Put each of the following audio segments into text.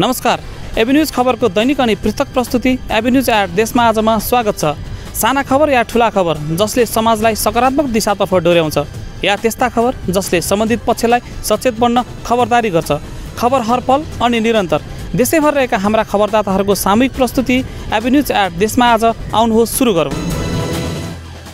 नमस्कार, AB news खबरको दैनिक अनि पृथक प्रस्तुति एबी न्यूज एट देशमा आजमा स्वागत छ। साना खबर या ठुला खबर जसले समाजलाई सकारात्मक दिशातर्फ डोर्याउँछ या त्यस्ता खबर जसले सम्बन्धित पक्षलाई सचेत बन्न खबरदारी गर्छ। खबर हरपल अनि निरन्तर देशैभर रहेका हाम्रा खबरदाताहरूको सामूहिक प्रस्तुति एबी न्यूज एट देशमा आज आउनुहोस् सुरु गरौँ।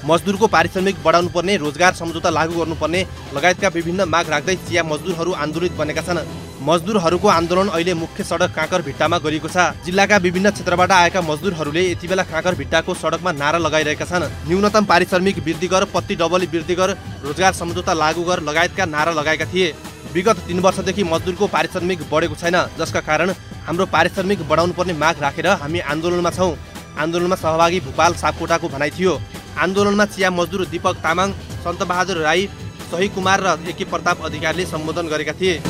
मजदुरको पारिश्रमिक बढाउनु पर्ने, रोजगार सम्झौता लागू गर्नुपर्ने लगायतका विभिन्न माग राख्दै चिया मजदुरहरू आन्दोलित बनेका छन्। मजदुरहरूको आन्दोलन अहिले मुख्य सडक काँकर भिट्टामा गरिएको छ। जिल्लाका विभिन्न क्षेत्रबाट आएका मजदुरहरूले यतिबेला काँकर भिट्टाको सडकमा नारा लगाइरहेका छन्। न्यूनतम पारिश्रमिक वृद्धि गर, पत्ती डबली वृद्धि गर, रोजगार सम्झौता लागू गर लगायतका नारा लगाएका थिए। विगत 3 वर्षदेखि मजदुरको पारिश्रमिक बढेको छैन, जसका कारण हाम्रो पारिश्रमिक बढाउनु पर्ने माग राखेर हामी आन्दोलनमा छौँ। आन्दोलनमा सहभागी भूपाल सापकोटाको भनाइ थियो। आन्दोलनमा चिया मजदुर दीपक तामाङ, सन्तबहादुर राई, सही कुमार र एके प्रताप अधिकारीले सम्बोधन गरेका थिए।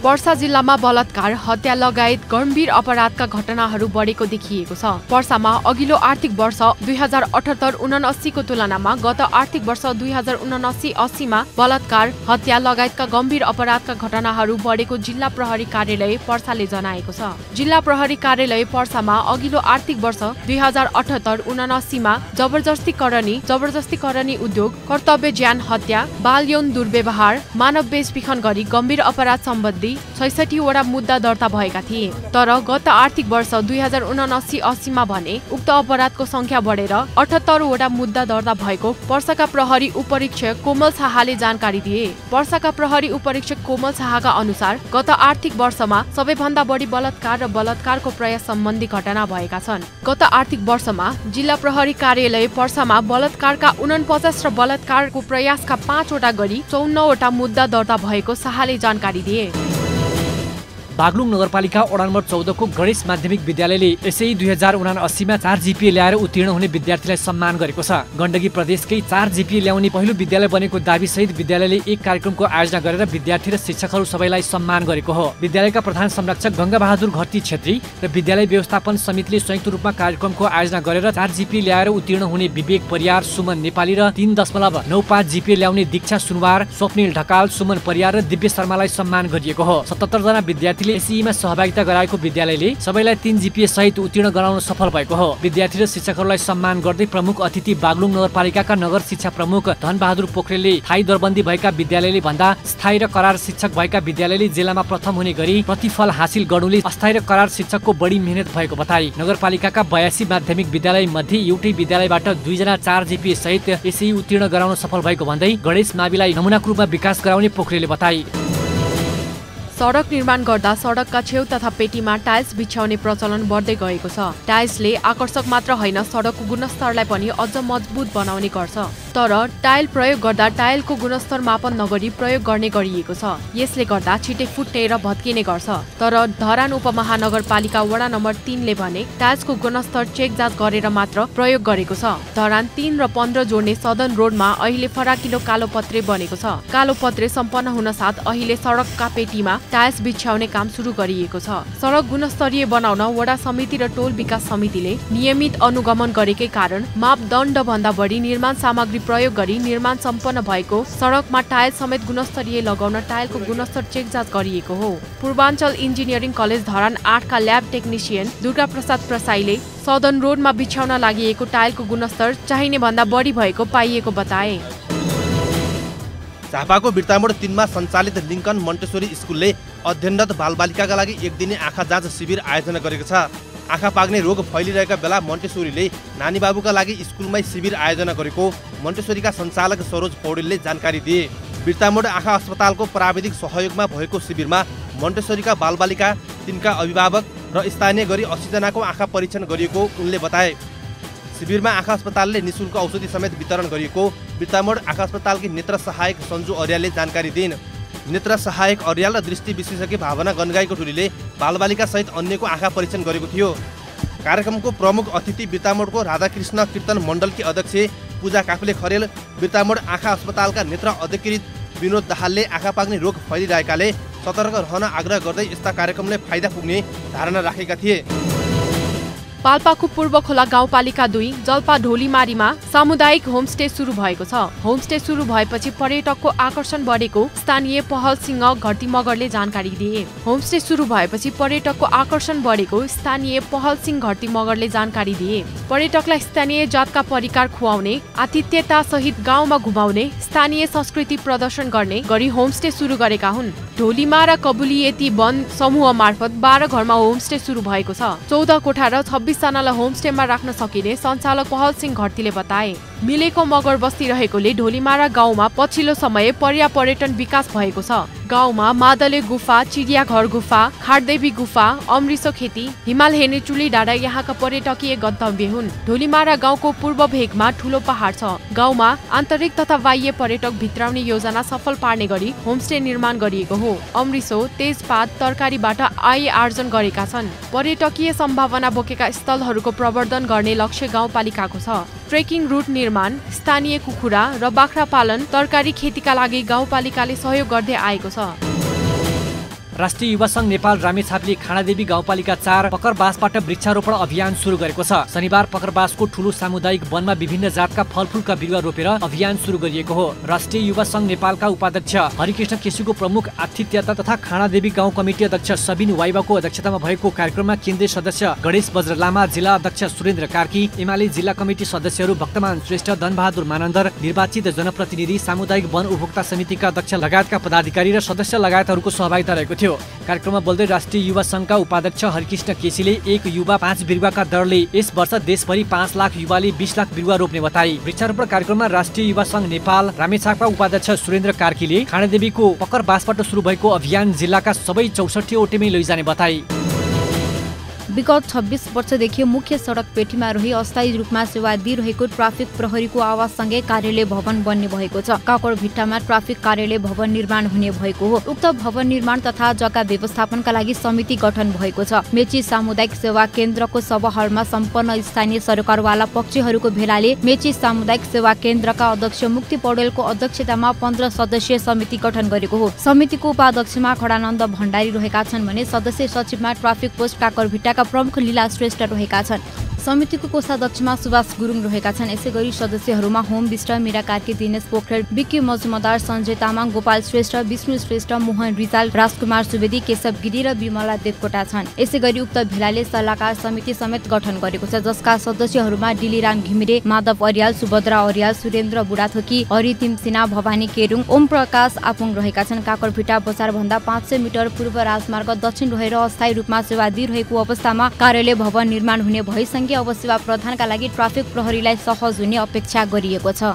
पर्सा जिल्लामा बलात्कार, हत्या लगायत गम्भीर अपराधका घटनाहरू बढेको देखिएको छ। पर्सामा अघिल्लो आर्थिक वर्ष 2078-79 को तुलनामा गत आर्थिक वर्ष 2079-80 मा बलात्कार, हत्या लगायतका गम्भीर अपराधका घटनाहरू बढेको जिल्ला प्रहरी कार्यालय पर्साले जनाएको छ। जिल्ला प्रहरी कार्यालय पर्सामा अघिल्लो आर्थिक वर्ष 2078-79 मा जबरजस्तीकरणी उद्योग, कर्तव्य ज्यान हत्या, बाल यौन दुर्व्यवहार, मानव बेचबिखन गरी गम्भीर अपराध सम्बन्धी 66 वटा मुद्दा दर्ता भएका थिए। तर गत आर्थिक वर्ष 2079-80 मा भने उक्त अपराधको संख्या बढेर 78 वटा मुद्दा दर्ता भएको पर्साका प्रहरी उपरीक्षक कोमल शाहले जानकारी दिए। पर्साका प्रहरी उपरीक्षक कोमल शाहका अनुसार गत आर्थिक वर्षमा सबैभन्दा बढी बलात्कार र बलात्कारको प्रयास सम्बन्धी घटना भएका छन्। गत आर्थिक वर्षमा जिल्ला प्रहरी कार्यालय पर्सामा बलात्कारका 49 र बलात्कारको प्रयासका 5 वटा गरी 54 वटा मुद्दा दर्ता भएको शाहले जानकारी दिए। बागलुङ नगरपालिका वडा नम्बर 14 को गणेश माध्यमिक विद्यालयले यसै 2079 मा 4 जीपीए ल्याएर उत्तीर्ण हुने विद्यार्थीलाई सम्मान गरेको छ। गण्डकी प्रदेशकै 4 जीपीए ल्याउने पहिलो विद्यालय बनेको दाबी सहित विद्यालयले एक कार्यक्रमको आयोजना गरेर विद्यार्थी र शिक्षकहरू सबैलाई सम्मान गरेको हो। विद्यालयका प्रधान संरक्षक गंगाबहादुर घट्टी छेत्री र विद्यालय व्यवस्थापन समितिले संयुक्त रूपमा कार्यक्रमको आयोजना गरेर 4 जीपीए ल्याएर उत्तीर्ण हुने विवेक परियार, सुमन नेपाली र 3.95 जीपीए ल्याउने दीक्षा सुनवार, स्वप्निल ढकाल, सुमन परियार र दिव्य शर्मालाई सम्मान गरिएको हो। 77 जना विद्यार्थीले एसईमा सहभागिता गराएको विद्यालयले सबैलाई 3 जीपीए सहित उत्तीर्ण गराउन सफल भएको हो। विद्यार्थी र शिक्षकहरूलाई सम्मान गर्दै प्रमुख अतिथि बागलुङ नगरपालिकाका नगर शिक्षा प्रमुख धनबहादुर पोखरेलले स्थायी दरबन्दी भएका विद्यालयले भन्दा स्थायी र करार शिक्षक भएका विद्यालयले जिल्लामा प्रथम हुने गरी प्रतिफल हासिल गर्नुले अस्थायी र करार शिक्षकको बढी मेहनत भएको बताए। नगरपालिकाका 82 माध्यमिक विद्यालय मध्ये एउटै विद्यालयबाट 2 जना 4 जीपीए सहित एसई उत्तीर्ण गराउन सफल भएको भन्दै गणेश माविलाई नमुनाको रूपमा विकास गराउने पोखरेलले बताए। सडक निर्माण गर्दा सडकका छेउ तथा पेटीमा टाइल्स बिछ्याउने प्रचलन बढ्दै गएको छ। टाइल्सले आकर्षक मात्र होइन, सडकको गुणस्तरलाई पनि अझ मजबुत बनाउने गर्छ। तर टाइल प्रयोग गर्दा टाइलको गुणस्तर मापन नगरी प्रयोग गर्ने गरिएको छ। यसले गर्दा छिटै फुट्ने र भत्किने गर्छ। तर धरान उपमहानगरपालिका वडा नम्बर 3 ले भने टाइल्सको गुणस्तर चेक जाँच गरेर मात्र प्रयोग गरेको छ। धरान 3 र 15 जोड्ने सदन रोडमा अहिले फराकिलो कालो पत्रे बनेको छ। कालो पत्रे सम्पन्न हुन साथ अहिले सडकका पेटीमा टाइल्स बिछ्याउने काम सुरु गरिएको छ। सडक गुणस्तरीय बनाउन वडा समिति र टोल विकास समितिले नियमित अनुगमन गरेकै कारण मापदण्ड भन्दा बढी निर्माण सामग्री प्रयोग गरी निर्माण सम्पन्न भएको सडकमा टाइल समेत गुणस्तरीय लगाउन टाइलको गुणस्तर चेक जाँच गरिएको हो। पूर्वाञ्चल इन्जिनियरिङ कलेज धरान 8 का ल्याब टेक्निसियन दुर्गा प्रसाद प्रसाईले सदन रोडमा बिछ्याउन लागि टाइलको गुणस्तर चाहिने भन्दा बढी भएको पाइएको बताए। झापाको बिर्तामोड 3 मा सञ्चालित लिङ्कन मन्टेसोरी स्कुलले अध्ययनरत बालबालिकाका लागि एक दिने आँखा जाँच शिविर आयोजना गरेको छ। आँखा पाक्ने रोग फैलिरहेका बेला मन्टेसोरीले नानीबाबुका लागि स्कुलमै शिविर आयोजना गरेको मन्टेसोरीका सञ्चालक सरोज पौडेलले जानकारी दिए। बिर्तामोड आँखा अस्पतालको प्राविधिक सहयोगमा भएको शिविरमा मन्टेसोरीका बालबालिका, तिनका अभिभावक र स्थानीय गरी 80 जनाको आँखा परीक्षण गरिएको उनले बताए। शिविरमा आँखा अस्पतालले निःशुल्क औषधि समेत वितरण गरिएको बिर्तामोड आँखा अस्पतालकी नेत्र सहायक सन्जु अर्यालले जानकारी दिइन्। नेत्र सहायक अर्याल र दृष्टि विशेषज्ञ भावना गनगाईको टोलीले बालबालिका सहित अन्यको आँखा परीक्षण गरेको थियो। कार्यक्रमको प्रमुख अतिथि बिर्तामोडको राधाकृष्ण कीर्तन मण्डलकी अध्यक्ष पूजा काफले खरेल, बिर्तामोड आँखा अस्पतालका नेत्र अधिकृत विनोद दाहालले आँखा पाक्ने रोग फैलिरहेकाले सतर्क रहन आग्रह गर्दै यस्ता कार्यक्रमले फाइदा पुग्ने धारणा राखेका थिए। पाल्पाको पूर्व खोला गाउँपालिका 2 जल्पा ढोलीमारीमा सामुदायिक होमस्टे सुरु भएको छ। होमस्टे सुरु भएपछि पर्यटकको आकर्षण बढेको स्थानीय पहल सिंह घटी मगरले जानकारी दिए। होमस्टे सुरु भएपछि पर्यटकको आकर्षण बढेको स्थानीय पहल सिंह घटी मगरले जानकारी दिए। पर्यटकलाई स्थानीय जातका परिकार खुवाउने, आतिथ्यता सहित गाउँमा घुमाउने, स्थानीय संस्कृति प्रदर्शन गर्ने गरी होमस्टे सुरु गरेका हुन्। ढोलीमा र कबुलिएती वन समूह मार्फत 12 घरमा होमस्टे सुरु भएको छ। 14 कोठा र 26 जनालाई होमस्टेमा राख्न सकिने सञ्चालक पहल सिंह घरतीले बताए। मिलेको मगर बस्ती रहेकोले ढोलीमारा गाउँमा पछिल्लो समय पर्यटन विकास भएको छ। गाउँमा मादले गुफा, चिडियाघर गुफा, खारदेवी गुफा, अमृसो खेती, हिमाल हेर्ने चुली डाँडा यहाँका पर्यटकीय गन्तव्य हुन्। ढोलीमारा गाउँको पूर्व भेगमा ठूलो पहाड छ। गाउँमा आन्तरिक तथा बाह्य पर्यटक भित्राउने योजना सफल पार्ने गरी होमस्टे निर्माण गरिएको हो। अमृसो, तेजपात, तरकारीबाट आय आर्जन गरेका छन्। पर्यटकीय सम्भावना बोकेका स्थलहरूको प्रवर्धन गर्ने लक्ष्य गाउँपालिकाको छ। ट्रेकिङ रुट निर्माण, स्थानीय कुखुरा र बाख्रा पालन, तरकारी खेतीका लागि गाउँपालिकाले सहयोग गर्दै आएको छ। राष्ट्रिय युवा संघ नेपाल रामेछापले खानादेवी गाउँपालिका 4 पकरबासबाट वृक्षारोपण अभियान सुरु गरेको छ। शनिबार पकरबासको ठूलो सामुदायिक वनमा विभिन्न जातका फलफूलका बिरुवा रोपेर अभियान सुरु गरिएको हो। राष्ट्रिय युवा संघ नेपालका उपाध्यक्ष हरिकृष्ण केसीको प्रमुख आतिथ्यता तथा खानादेवी गाउँ कमिटी अध्यक्ष सबिन वाइबाको अध्यक्षतामा भएको कार्यक्रममा केन्द्रीय सदस्य गणेश बज्र लामा, जिल्ला अध्यक्ष सुरेन्द्र कार्की, एमाले जिल्ला कमिटी सदस्यहरू भक्तमान श्रेष्ठ, धनबहादुर मानन्दर, निर्वाचित जनप्रतिनिधि, सामुदायिक वन उपभोक्ता समितिका अध्यक्ष लगायतका पदाधिकारी र सदस्य लगायतहरूको सहभागिता रहेको थियो। कार्यक्रममा बोल्दै राष्ट्रिय युवा संघका उपाध्यक्ष हरिकृष्ण केसीले 1 युवा 5 बिरुवाका दरले यस वर्ष देशभरि 5 लाख युवाले 20 लाख बिरुवा रोप्ने बताए। वृक्षारोपण कार्यक्रममा राष्ट्रिय युवा संघ नेपाल रामेछापका उपाध्यक्ष सुरेन्द्र कार्कीले खानादेवीको पकरबासबाट सुरु भएको अभियान जिल्लाका सबै 64 ओटेमै लैजाने बताए। विगत 26 वर्षदेखि मुख्य सडक पेटीमा रही अस्थायी रूपमा सेवा दिइरहेको ट्राफिक प्रहरीको आवाससँगै कार्यालय भवन बन्ने भएको छ। काकरभिट्टामा ट्राफिक कार्यालय भवन निर्माण हुने भएको हो। उक्त भवन निर्माण तथा जग्गा व्यवस्थापनका लागि समिति गठन भएको छ। मेची सामुदायिक सेवा केन्द्रको सभाहलमा सम्पन्न स्थानीय सरकारवाला पक्षहरूको भेलाले मेची सामुदायिक सेवा केन्द्रका अध्यक्ष मुक्ति पौडेलको अध्यक्षतामा 15 सदस्यीय समिति गठन गरेको हो। समितिको उपाध्यक्षमा खडानन्द भण्डारी रहेका छन् भने सदस्य सचिवमा ट्राफिक पोस्ट काकरभिट्टा प्रमुख लीला श्रेष्ठ रहेका छन्। समितिको कोषाध्यक्षमा सुभाष गुरुङ रहेका छन्। यसैगरी सदस्यहरूमा होम विष्ट, मीरा कार्की, दिनेश पोखरेल, विक्की मजुमदार, सञ्जय तामाङ, गोपाल श्रेष्ठ, विष्णु श्रेष्ठ, मोहन रिजाल, राजकुमार सुवेदी, केशव गिरी र विमला देवकोटा छन्। यसैगरी उक्त भेलाले सल्लाहकार समिति समेत गठन गरेको छ, जसका सदस्यहरूमा डिलिराम घिमिरे, माधव अरियाल, सुभद्रा अरियाल, सुरेन्द्र बुढाथोकी, हरितिम सिन्हा, भवानी केरुङ, ओम प्रकाश आपुङ रहेका छन्। काकरभिट्टा बजारभन्दा 500 मिटर पूर्व राजमार्ग दक्षिण रहेर अस्थायी रूपमा सेवा दिइरहेको अवस्थामा कार्यालय भवन निर्माण हुने भएसँगै अब सेवा प्रदानका लागि ट्राफिक प्रहरीलाई सहज हुने अपेक्षा गरिएको छ।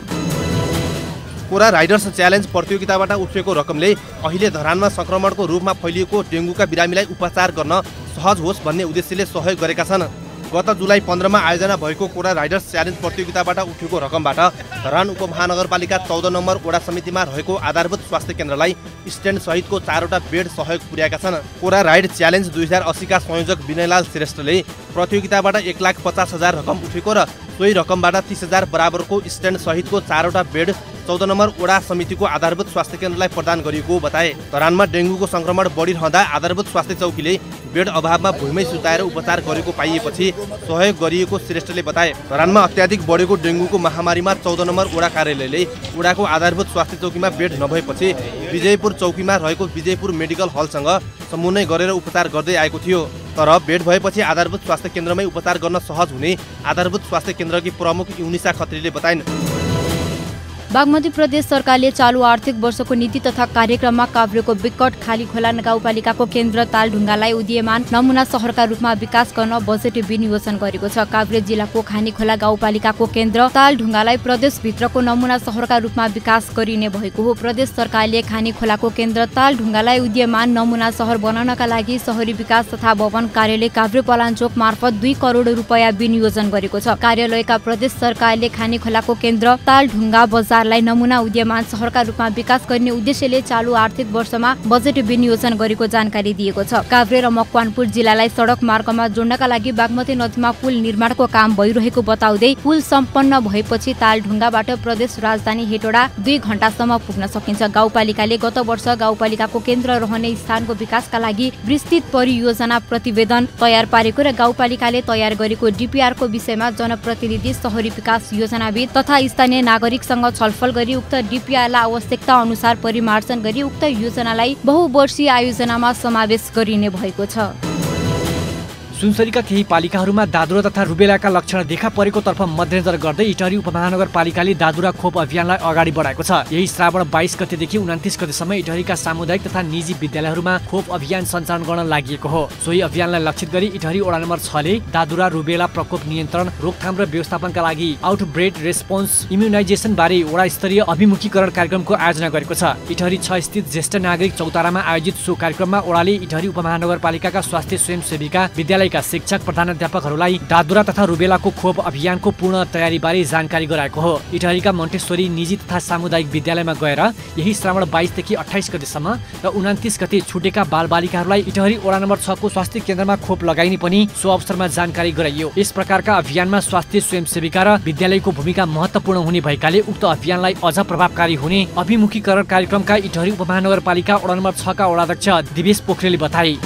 कोरा राइडर्स च्यालेन्ज प्रतियोगिताबाट उठेको रकमले अहिले धरानमा संक्रमणको रूपमा फैलिएको डेङ्गुका बिरामीलाई उपचार गर्न सहज होस् भन्ने उद्देश्यले सहयोग गरेका छन्। गत जुलाई 15 मा आयोजना भएको कोरा राइडर्स च्यालेन्ज प्रतियोगिताबाट उठेको रकमबाट धरान उपमहानगरपालिका 14 नम्बर वडा समितिमा रहेको आधारभूत स्वास्थ्य केन्द्रलाई स्ट्यान्ड सहितको 4वटा बेड सहयोग पुर्याएका छन्। कोरा राइड च्यालेन्ज 2080 का संयोजक विनयलाल श्रेष्ठले प्रतियोगिताबाट 1,50,000 रकम उठेको र सोही रकमबाट 30,000 बराबरको स्ट्यान्ड सहितको 4वटा बेड 14 नम्बर वडा समितिको आधारभूत स्वास्थ्य केन्द्रलाई प्रदान गरिएको बताए। धरानमा डेङ्गुको संक्रमण बढिरहँदा आधारभूत स्वास्थ्य चौकीले बेड अभावमा भुइँमै सुताएर उपचार गरेको पाइएपछि सहयोग गरिएको श्रेष्ठले बताए। धरानमा अत्याधिक बढेको डेङ्गुको महामारीमा 14 नम्बर वडा कार्यालयले वडाको आधारभूत स्वास्थ्य चौकीमा बेड नभएपछि विजयपुर चौकीमा रहेको विजयपुर मेडिकल हलसँग समन्वय गरेर उपचार गर्दै आएको थियो। तर बेड भएपछि आधारभूत स्वास्थ्य केन्द्रमै उपचार गर्न सहज हुने आधारभूत स्वास्थ्य केन्द्रकी प्रमुख युनिसा खत्रीले बताइन्। बागमती प्रदेश सरकारले चालु आर्थिक वर्षको नीति तथा कार्यक्रममा काभ्रेको विकट खालीखोला गाउँपालिकाको केन्द्र तालढुङ्गालाई उदीयमान नमुना सहरका रूपमा विकास गर्न बजेट विनियोजन गरेको छ। काभ्रे जिल्लाको खानीखोला गाउँपालिकाको केन्द्र तालढुङ्गालाई प्रदेशभित्रको नमुना सहरका रूपमा विकास गरिने भएको हो। प्रदेश सरकारले खानीखोलाको केन्द्र तालढुङ्गालाई उदीयमान नमुना सहर बनाउनका लागि शहरी विकास तथा भवन कार्यालय काभ्रे पलाञ्चोक मार्फत 2 करोड रुपैयाँ विनियोजन गरेको छ। कार्यालयका प्रदेश सरकारले खानीखोलाको केन्द्र तालढुङ्गा बजार अनुसारलाई नमुना उदीयमान शहरका रूपमा विकास गर्ने उद्देश्यले चालु आर्थिक वर्षमा बजेट विनियोजन गरेको जानकारी दिएको छ। काभ्रे र मकवानपुर जिल्लालाई सडक मार्गमा जोड्नका लागि बागमती नदीमा पुल निर्माणको काम भइरहेको बताउँदै पुल सम्पन्न भएपछि तालढुङ्गाबाट प्रदेश राजधानी हेटौडा 2 घण्टासम्म पुग्न सकिन्छ। गाउँपालिकाले गत वर्ष गाउँपालिकाको केन्द्र रहने स्थानको विकासका लागि विस्तृत परियोजना प्रतिवेदन तयार पारेको र गाउँपालिकाले तयार गरेको डिपिआरको विषयमा जनप्रतिनिधि, शहरी विकास योजनाविद तथा स्थानीय नागरिकसँग छलफल गरी उक्त डिपिआरलाई आवश्यकता अनुसार परिमार्जन गरी उक्त योजनालाई बहुवर्षीय आयोजनामा समावेश गरिने भएको छ। सुनसरीका केही पालिकाहरूमा दादुरा तथा रुबेलाका लक्षण देखा परेको तर्फ मध्यनजर गर्दै इटहरी उपमहानगरपालिकाले दादुरा खोप अभियानलाई अगाडि बढाएको छ। यही श्रावण 22 गतेदेखि 29 गतेसम्म इटहरीका सामुदायिक तथा निजी विद्यालयहरूमा खोप अभियान सञ्चालन गर्न लागि हो। सोही अभियानलाई लक्षित गरी इटहरी वडा नम्बर 6 ले दादुरा रुबेला प्रकोप नियन्त्रण, रोकथाम र व्यवस्थापनका लागि आउटब्रेक रेस्पोन्स इम्युनाइजेसन बारे वडा स्तरीय अभिमुखीकरण कार्यक्रमको आयोजना गरेको छ। इटहरी 6 स्थित ज्येष्ठ नागरिक चौतारामा आयोजित सो कार्यक्रममा वडाले इटहरी उपमहानगरपालिकाका स्वास्थ्य स्वयंसेविका, विद्यालयका शिक्षक, प्रधानाध्यापकहरूलाई दादुरा तथा रुबेलाको खोप अभियानको पूर्ण तयारीबारे जानकारी गराएको हो। इटहरीका मन्टेश्वरी निजी तथा सामुदायिक विद्यालयमा गएर यही श्रावण 22 देखि 28 गतेसम्म र 29 गते छुटेका बालबालिकाहरूलाई इटहरी वडा नम्बर 6 को स्वास्थ्य केन्द्रमा खोप लगाइने पनि सो अवसरमा जानकारी गराइयो। यस प्रकारका अभियानमा स्वास्थ्य स्वयंसेविका र विद्यालयको भूमिका महत्त्वपूर्ण हुने भएकाले उक्त अभियानलाई अझ प्रभावकारी हुने अभिमुखीकरण कार्यक्रमका इटहरी उपमहानगरपालिका वडा नम्बर 6 का वडाध्यक्ष दिवेश पोखरेलले बताए।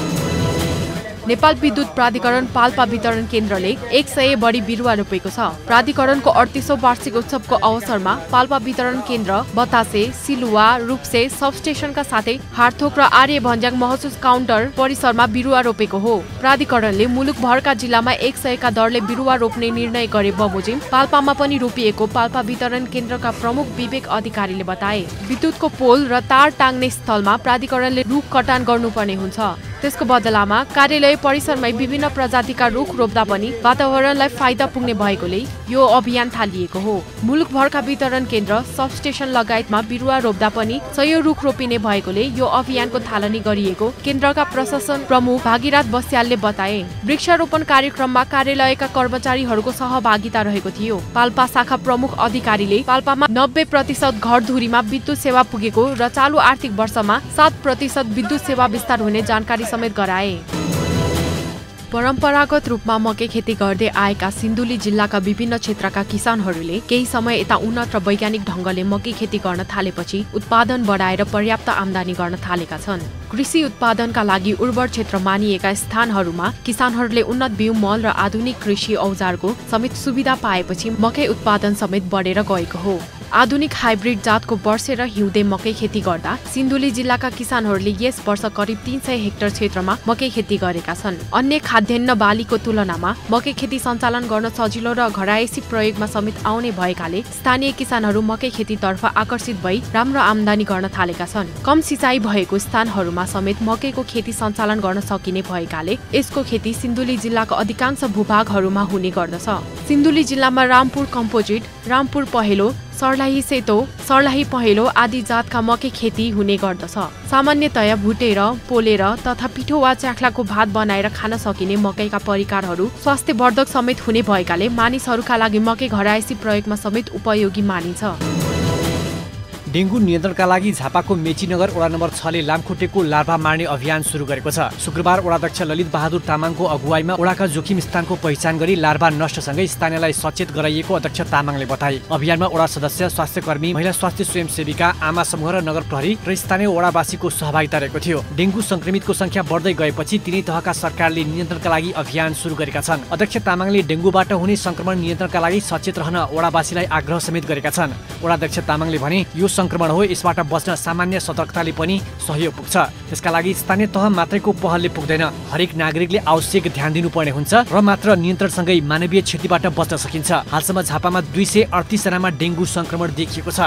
नेपाल विद्युत प्राधिकरण पाल्पा वितरण केन्द्रले 100 बढी बिरुवा रोपेको छ। प्राधिकरणको 38औं वार्षिक उत्सवको अवसरमा पाल्पा वितरण केन्द्र, बतासे, सिलुवा, रूपसे सबस्टेशनका साथै हारथोक र आर्य भन्ज्याङ महसुस काउन्टर परिसरमा बिरुवा रोपेको हो। प्राधिकरणले मुलुकभरका जिल्लामा 100 का दरले बिरुवा रोप्ने निर्णय गरे बमोजिम पाल्पामा पनि रोपिएको पाल्पा वितरण केन्द्रका प्रमुख विवेक अधिकारीले बताए। विद्युतको पोल र तार टाङ्ने स्थलमा प्राधिकरणले रुख कटान गर्नुपर्ने हुन्छ। त्यसको बदलामा कार्यालय परिसरमै विभिन्न प्रजातिका रुख रोप्दा पनि वातावरणलाई फाइदा पुग्ने भएकोले यो अभियान थालिएको हो। मुलुकभरका वितरण केन्द्र, सबस्टेशन लगायतमा बिरुवा रोप्दा पनि 100 रुख रोपिने भएकोले यो अभियानको थालनी गरिएको केन्द्रका प्रशासन प्रमुख भागीरथ बस्यालले बताए। वृक्षारोपण कार्यक्रममा कार्यालयका कर्मचारीहरूको सहभागिता रहेको थियो। पाल्पा शाखा प्रमुख अधिकारीले पाल्पामा 90% घरधुरीमा विद्युत सेवा पुगेको र चालु आर्थिक वर्षमा 7% विद्युत सेवा विस्तार हुने जानकारी समेत गराए। परम्परागत रूपमा मकै खेती गर्दै आएका सिन्धुली जिल्लाका विभिन्न क्षेत्रका किसानहरूले केही समय यता उन्नत र वैज्ञानिक ढङ्गले मकै खेती गर्न थालेपछि उत्पादन बढाएर पर्याप्त आम्दानी गर्न थालेका छन्। कृषि उत्पादनका लागि उर्वर क्षेत्र मानिएका स्थानहरूमा किसानहरूले उन्नत बिउ, मल र आधुनिक कृषि औजारको समेत सुविधा पाएपछि मकै उत्पादन समेत बढेर गएको हो। आधुनिक हाइब्रिड जातको वर्षे र हिउँदे मकै खेती गर्दा सिन्धुली जिल्लाका किसानहरूले यस वर्ष करिब 300 हेक्टर क्षेत्रमा मकै खेती गरेका छन्। अन्य खाद्यान्न बालीको तुलनामा मकै खेती सञ्चालन गर्न सजिलो र घरायसी प्रयोगमा समेत आउने भएकाले स्थानीय किसानहरू मकै खेतीतर्फ आकर्षित भई राम्रो आम्दानी गर्न थालेका छन्। कम सिँचाइ भएको स्थानहरूमा समेत मकैको खेती सञ्चालन गर्न सकिने भएकाले यसको खेती सिन्धुली जिल्लाको अधिकांश भूभागहरूमा हुने गर्दछ। सिन्धुली जिल्लामा रामपुर कम्पोजिट, रामपुर पहेलो, सर्लाही सेतो, सर्लाही पहेलो आदि जातका मकै खेती हुने गर्दछ। सामान्यतया भुटेर, पोलेर तथा पिठो वा च्याख्लाको भात बनाएर खान सकिने मकैका परिकारहरू स्वास्थ्यवर्धक समेत हुने भएकाले मानिसहरूका लागि मकै घरायसी प्रयोगमा समेत उपयोगी मानिन्छ। डेङ्गु नियन्त्रणका लागि झापाको मेचीनगर वडा नम्बर 6 ले लामखुट्टेको लार्भा मार्ने अभियान सुरु गरेको छ। शुक्रबार वडाध्यक्ष ललित बहादुर तामाङको अगुवाईमा वडाका जोखिम स्थानको पहिचान गरी लार्भा नष्टसँगै स्थानीयलाई सचेत गराइएको अध्यक्ष तामाङले बताए। अभियानमा वडा सदस्य, स्वास्थ्यकर्मी, महिला स्वास्थ्य स्वयंसेविका, आमा समूह र नगर प्रहरी र स्थानीय वडावासीको सहभागिता रहेको थियो। डेङ्गु संक्रमितको संख्या बढ्दै गएपछि तिनै तहका सरकारले नियन्त्रणका लागि अभियान सुरु गरेका छन्। अध्यक्ष तामाङले डेङ्गुबाट हुने संक्रमण नियन्त्रणका लागि सचेत रहन वडावासीलाई आग्रह समेत गरेका छन्। वडाध्यक्ष तामाङले भने यो संक्रमण हो, यसबाट बच्न सामान्य सतर्कताले पनि सहयोग पुग्छ। त्यसका लागि स्थानीय तह मात्रैको पहलले पुग्दैन, हरेक नागरिकले आवश्यक ध्यान दिनुपर्ने हुन्छ र मात्र नियन्त्रणसँगै मानवीय क्षतिबाट बच्न सकिन्छ। हालसम्म झापामा 238 जनामा डेङ्गु संक्रमण देखिएको छ।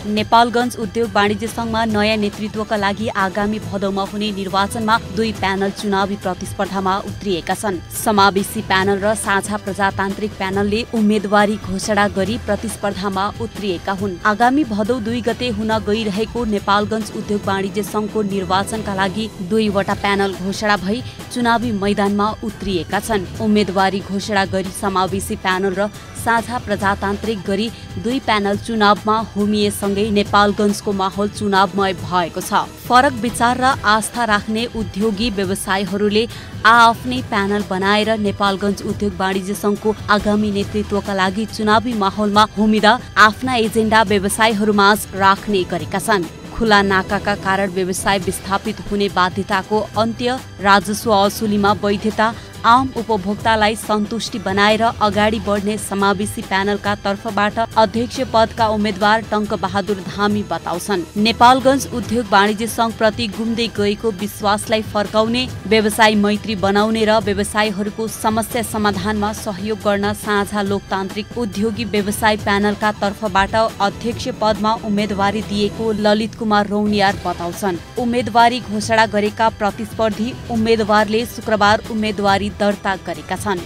नेपालगञ्ज उद्योग वाणिज्य संघमा नयाँ नेतृत्वका लागि आगामी भदौमा हुने निर्वाचनमा 2 प्यानल चुनावी प्रतिस्पर्धामा उत्रिएका छन्। समावेशी प्यानल र साझा प्रजातान्त्रिक प्यानलले उम्मेदवारी घोषणा गरी प्रतिस्पर्धामा उत्रिएका हुन्। आगामी भदौ 2 गते हुन गइरहेको नेपालगञ्ज उद्योग वाणिज्य संघको निर्वाचनका लागि 2 वटा प्यानल घोषणा भई चुनावी मैदानमा उत्रिएका छन्। उम्मेदवारी घोषणा गरी समावेशी प्यानल र साझा प्रजातान्त्रिक गरी 2 प्यानल चुनावमा होमिएसँगै नेपालगञ्जको माहौल चुनावमय भएको छ। फरक विचार र आस्था राख्ने उद्योगी व्यवसायीहरूले आफ्नै प्यानल बनाएर नेपालगञ्ज उद्योग वाणिज्य संघको आगामी नेतृत्वका लागि चुनावी माहौलमा होमिँदा आफ्ना एजेन्डा व्यवसायीहरूमाझ राख्ने गरेका छन्। खुला नाकाका कारण व्यवसाय विस्थापित हुने बाध्यताको अन्त्य, राजस्व असुलीमा वैधता, आम उपभोक्तालाई सन्तुष्टि बनाएर अगाडि बढ्ने समावेशी प्यानलका तर्फबाट अध्यक्ष पदका उम्मेद्वार टङ्क बहादुर धामी बताउँछन्। नेपालगञ्ज उद्योग वाणिज्य संघ प्रति गुम्दै गएको विश्वासलाई फर्काउने, व्यवसाय मैत्री बनाउने र व्यवसायीहरूको समस्या समाधानमा सहयोग गर्न साझा लोकतान्त्रिक उद्योगी व्यवसाय प्यानलका तर्फबाट अध्यक्ष पदमा उम्मेदवारी दिएको ललित कुमार रौनियार बताउँछन्। उम्मेदवारी घोषणा गरेका प्रतिस्पर्धी उम्मेदवारले शुक्रबार उम्मेदवारी दर्ता गरेका छन्।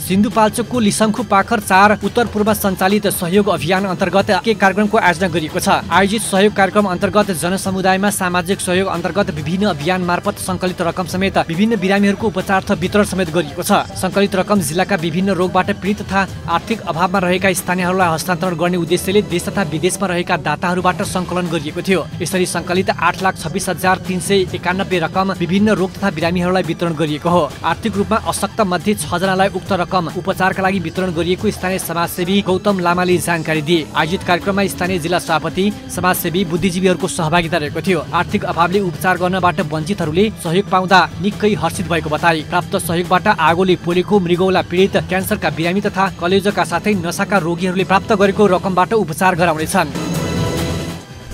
सिन्धुपाल्चोकको लिसङ्खु पाखर 4 उत्तर पूर्व सञ्चालित सहयोग अभियान अन्तर्गत के कार्यक्रमको आयोजना गरिएको छ। आयोजित सहयोग कार्यक्रम अन्तर्गत जनसमुदायमा सामाजिक सहयोग अन्तर्गत विभिन्न अभियान मार्फत सङ्कलित रकम समेत विभिन्न बिरामीहरूको उपचारार्थ वितरण समेत गरिएको छ। सङ्कलित रकम जिल्लाका विभिन्न रोगबाट पीडित तथा आर्थिक अभावमा रहेका स्थानीयहरूलाई हस्तान्तरण गर्ने उद्देश्यले देश तथा विदेशमा रहेका दाताहरूबाट सङ्कलन गरिएको थियो। यसरी सङ्कलित 8,26,391 रकम विभिन्न रोग तथा बिरामीहरूलाई वितरण गरिएको हो। आर्थिक रूपमा अशक्त मध्ये 6 जनालाई उक्त रकम उपचारका लागि वितरण गरिएको स्थानीय समाजसेवी गौतम लामाले जानकारी दिए। आयोजित कार्यक्रममा स्थानीय जिल्ला सभापति, समाजसेवी, बुद्धिजीवीहरूको सहभागिता रहेको थियो। आर्थिक अभावले उपचार गर्नबाट वञ्चितहरूले सहयोग पाउँदा निकै हर्षित भएको बताए। प्राप्त सहयोगबाट आगोले पोलेको मृगौला पीडित, क्यान्सरका बिरामी तथा कलेजोका साथै नसाका रोगीहरूले प्राप्त गरेको रकमबाट उपचार गराउनेछन्।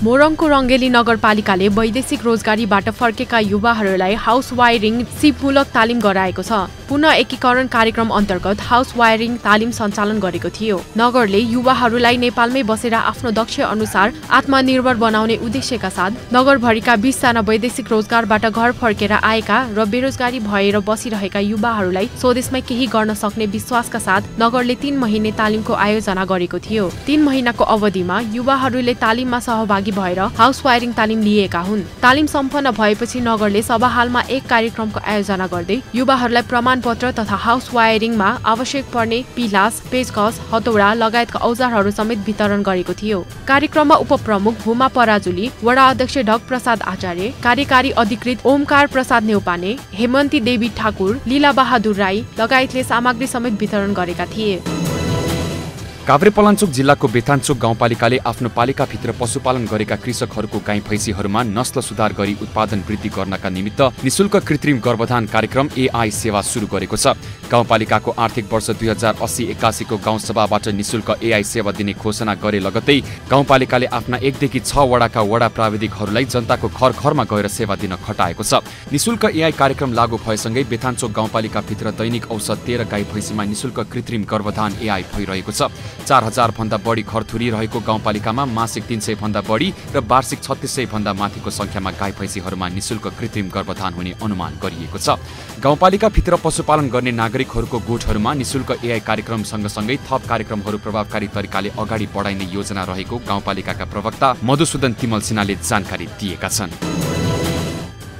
मोरङको रङ्गेली नगरपालिकाले वैदेशिक रोजगारीबाट फर्केका युवाहरूलाई हाउस वायरिङ सिपमूलक तालिम गराएको छ। पुनः एकीकरण कार्यक्रम अन्तर्गत हाउस वायरिङ तालिम सञ्चालन गरेको थियो। नगरले युवाहरूलाई नेपालमै बसेर आफ्नो दक्ष अनुसार आत्मनिर्भर बनाउने उद्देश्यका साथ नगरभरिका 20 जना वैदेशिक रोजगारबाट घर फर्केर आएका र बेरोजगारी भएर बसिरहेका युवाहरूलाई स्वदेशमै केही गर्न सक्ने विश्वासका साथ नगरले 3 महिने तालिमको आयोजना गरेको थियो। 3 महिनाको अवधिमा युवाहरूले तालिममा सहभागी भएर हाउस वायरिङ तालिम लिएका हुन्। तालिम सम्पन्न भएपछि नगरले सभाहालमा एक कार्यक्रमको आयोजना गर्दै युवाहरूलाई प्रमाणपत्र तथा हाउस वायरिङमा आवश्यक पर्ने पिलास, पेचकस, हतौडा लगायतका औजारहरू समेत वितरण गरेको थियो। कार्यक्रममा उपप्रमुख भूमा पराजुली, वडा अध्यक्ष ढक प्रसाद आचार्य, कार्यकारी अधिकृत ओमकार प्रसाद नेउपाने, हेमन्ती देवी ठाकुर, लीला बहादुर राई लगायतले सामग्री समेत वितरण गरेका थिए। काभ्रेपलाञ्चोक जिल्लाको बेथानचोक गाउँपालिकाले आफ्नो पालिकाभित्र पशुपालन गरेका कृषकहरूको गाई भैँसीहरूमा नस्ल सुधार गरी उत्पादन वृद्धि गर्नका निमित्त निशुल्क कृत्रिम गर्भधान कार्यक्रम एआई सेवा सुरु गरेको छ। गाउँपालिकाको आर्थिक वर्ष 2080-81 को गाउँसभाबाट निशुल्क एआई सेवा दिने घोषणा गरे लगत्तै गाउँपालिकाले आफ्ना 1 देखि 6 वडाका वडा प्राविधिकहरूलाई जनताको घर घरमा गएर सेवा दिन खटाएको छ। निशुल्क एआई कार्यक्रम लागू भएसँगै बेथानचोक गाउँपालिकाभित्र दैनिक औसत 13 गाई भैँसीमा निशुल्क कृत्रिम गर्भधान एआई भइरहेको छ। 4000 भन्दा बढी घरधुरी रहेको गाउँपालिकामा मासिक 300 भन्दा बढी र वार्षिक 3600 भन्दा माथिको संख्यामा गाई भैँसीहरूमा निशुल्क कृत्रिम गर्भधान हुने अनुमान गरिएको छ। गाउँपालिकाभित्र पशुपालन गर्ने नागरिकहरूको गोठहरूमा निशुल्क एआई कार्यक्रम सँगसँगै थप कार्यक्रमहरू प्रभावकारी तरिकाले अगाडि बढाइने योजना रहेको गाउँपालिकाका प्रवक्ता मधुसूदन तिमल सिन्हाले जानकारी दिएका छन्।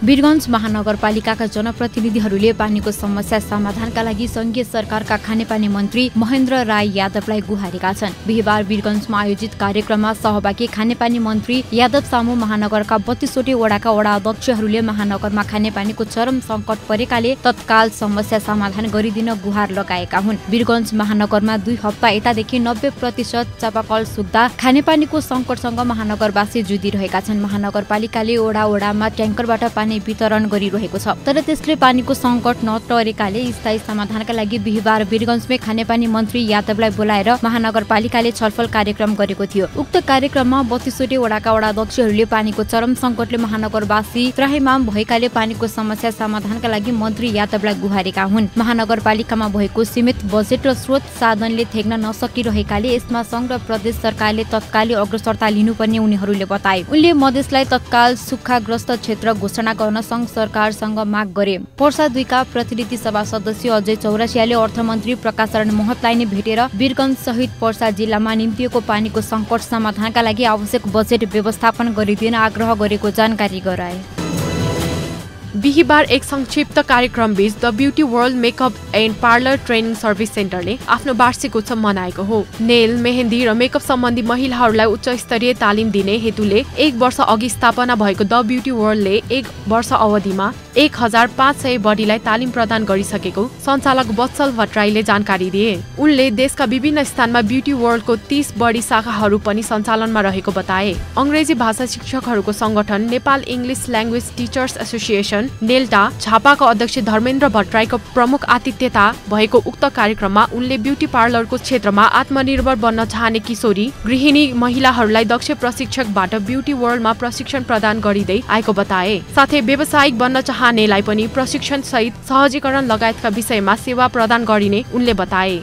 वीरगञ्ज महानगरपालिकाका जनप्रतिनिधिहरूले पानीको समस्या समाधानका लागि संघीय सरकारका खानेपानी मन्त्री महेन्द्र राय यादवलाई गुहारेका छन्। बिहिबार वीरगञ्जमा आयोजित कार्यक्रममा सहभागी खानेपानी मन्त्री यादव सामु महानगरका 32वटै वडाका वडा अध्यक्षहरूले महानगरमा खानेपानीको चरम सङ्कट परेकाले तत्काल समस्या समाधान गरिदिन गुहार लगाएका हुन्। वीरगञ्ज महानगरमा 2 हप्ता यतादेखि 90% चापाकल सुक्दा खानेपानीको सङ्कटसँग महानगरवासी जुधिरहेका छन्। महानगरपालिकाले वडा वडामा ट्याङ्करबाट पानी नै वितरण गरिरहेको छ। तर त्यसले पानीको सङ्कट नटरेकाले स्थायी समाधानका लागि बिहिबार वीरगञ्जमै खानेपानी मन्त्री यादवलाई बोलाएर महानगरपालिकाले छलफल कार्यक्रम गरेको थियो। उक्त कार्यक्रममा 32वटै वडाका वडाध्यक्षहरूले पानीको चरम सङ्कटले महानगरवासी त्राहिमाम भएकाले पानीको समस्या समाधानका लागि मन्त्री यादवलाई गुहारेका हुन्। महानगरपालिकामा भएको सीमित बजेट र स्रोत साधनले थेग्न नसकिरहेकाले यसमा सङ्घ र प्रदेश सरकारले तत्कालै अग्रसरता लिनुपर्ने उनीहरूले बताए। उनले मधेसलाई तत्काल सुक्खाग्रस्त क्षेत्र घोषणा गर्न सङ्घ सरकारसँग माग गरे। पर्सा 2 का प्रतिनिधि सभा सदस्य अजय चौरसियाले अर्थमन्त्री प्रकाश शरण महतलाई नै भेटेर वीरगञ्ज सहित पर्सा जिल्लामा निम्तिएको पानीको सङ्कट समाधानका लागि आवश्यक बजेट व्यवस्थापन गरिदिन आग्रह गरेको जानकारी गराए। बिहिबार एक संक्षिप्त कार्यक्रम बीच the beauty world makeup and parlour training service सेन्टरले आफ्नो वार्षिक उत्सव मनाएको हो। नेल, मेहेन्दी र मेकअप सम्बन्धी महिलाहरूलाई उच्च स्तरीय तालिम दिने हेतुले 1 वर्ष अघि स्थापना भएको द ब्युटी वर्ल्डले 1 वर्ष अवधिमा 1500 बढीलाई तालिम प्रदान गरिसकेको सञ्चालक वत्सल भट्टराईले जानकारी दिए। उनले देशका विभिन्न स्थानमा ब्युटी वर्ल्डको 30 बढी शाखाहरू पनि सञ्चालनमा रहेको बताए। अङ्ग्रेजी भाषा शिक्षकहरूको सङ्गठन Nepal English language teachers association NELTA झापाका अध्यक्ष धर्मेन्द्र भट्टराईको प्रमुख आतिथ्यता भएको उक्त कार्यक्रममा उनले ब्युटी पार्लरको क्षेत्रमा आत्मनिर्भर बन्न चाहने किशोरी गृहिणी महिलाहरूलाई दक्ष प्रशिक्षकबाट ब्युटी वर्ल्डमा प्रशिक्षण प्रदान गरिँदै आएको बताए। साथै व्यावसायिक बन्न चाहनेलाई पनि प्रशिक्षण सहित सहजीकरण लगायतका विषयमा सेवा प्रदान गरिने उनले बताए।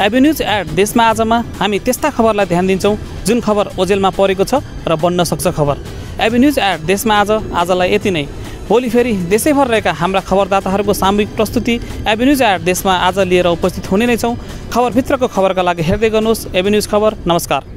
एभिन्यूज एट देशमा आजमा हामी त्यस्ता खबरलाई ध्यान दिन्छौँ जुन खबर ओजेलमा परेको छ र बन्न सक्छ खबर। एभिन्यूज एट देशमा आजलाई यति नै। भोलि फेरि देशैभर रहेका हाम्रा खबरदाताहरूको सामूहिक प्रस्तुति एभिन्यूज एट देशमा आज लिएर उपस्थित हुने नै छौँ। खबरभित्रको खबरका लागि हेर्दै गर्नुहोस् एभिन्यूज खबर। नमस्कार।